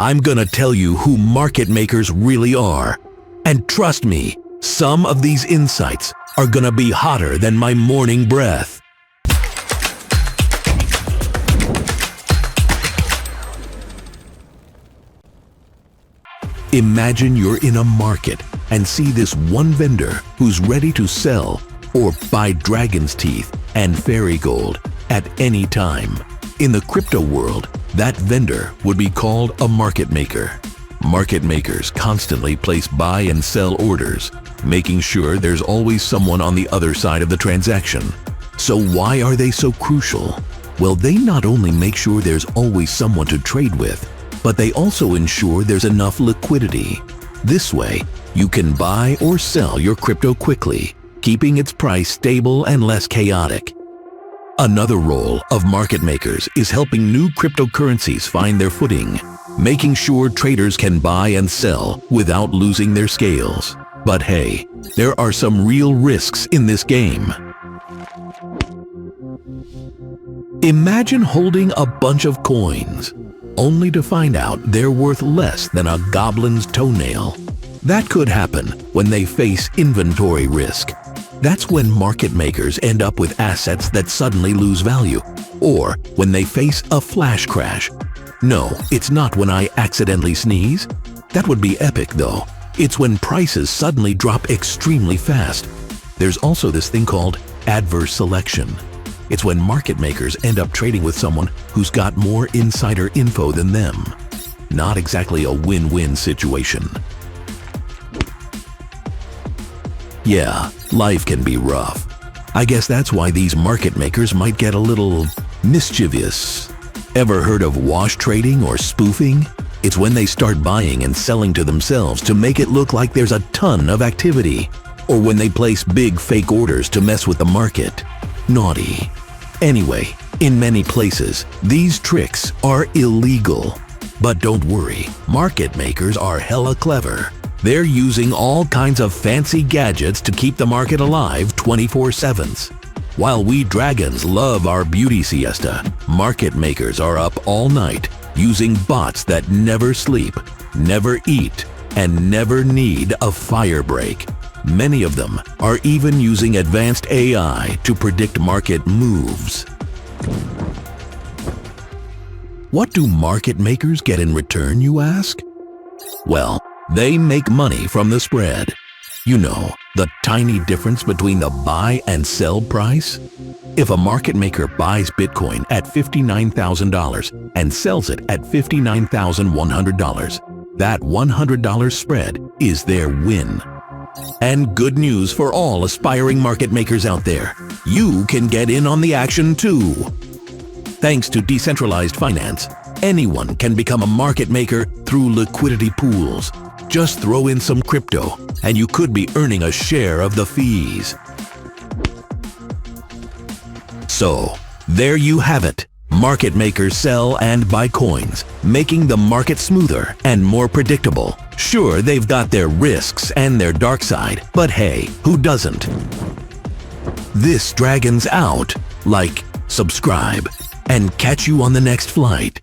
I'm gonna tell you who market makers really are. And trust me, some of these insights are gonna be hotter than my morning breath. Imagine you're in a market and see this one vendor who's ready to sell or buy dragon's teeth and fairy gold at any time. In the crypto world, that vendor would be called a market maker. Market makers constantly place buy and sell orders, making sure there's always someone on the other side of the transaction. So why are they so crucial? Well, they not only make sure there's always someone to trade with, but they also ensure there's enough liquidity. This way, you can buy or sell your crypto quickly, keeping its price stable and less chaotic. Another role of market makers is helping new cryptocurrencies find their footing, making sure traders can buy and sell without losing their scales. But hey, there are some real risks in this game. Imagine holding a bunch of coins, only to find out they're worth less than a goblin's toenail. That could happen when they face inventory risk. That's when market makers end up with assets that suddenly lose value, or when they face a flash crash. No, it's not when I accidentally sneeze. That would be epic though. It's when prices suddenly drop extremely fast. There's also this thing called adverse selection. It's when market makers end up trading with someone who's got more insider info than them. Not exactly a win-win situation. Yeah, life can be rough. I guess that's why these market makers might get a little mischievous. Ever heard of wash trading or spoofing? It's when they start buying and selling to themselves to make it look like there's a ton of activity. Or when they place big fake orders to mess with the market. Naughty. Anyway, in many places, these tricks are illegal. But don't worry, market makers are hella clever. They're using all kinds of fancy gadgets to keep the market alive 24/7. While we dragons love our beauty siesta, market makers are up all night using bots that never sleep, never eat, and never need a fire break. Many of them are even using advanced AI to predict market moves. What do market makers get in return, you ask? Well, they make money from the spread. You know, the tiny difference between the buy and sell price? If a market maker buys Bitcoin at $59,000 and sells it at $59,100, that $100 spread is their win. And good news for all aspiring market makers out there. You can get in on the action too. Thanks to decentralized finance, anyone can become a market maker through liquidity pools. Just throw in some crypto and you could be earning a share of the fees. So, there you have it. Market makers sell and buy coins, making the market smoother and more predictable. Sure, they've got their risks and their dark side, but hey, who doesn't? This dragon's out. Like, subscribe, and catch you on the next flight.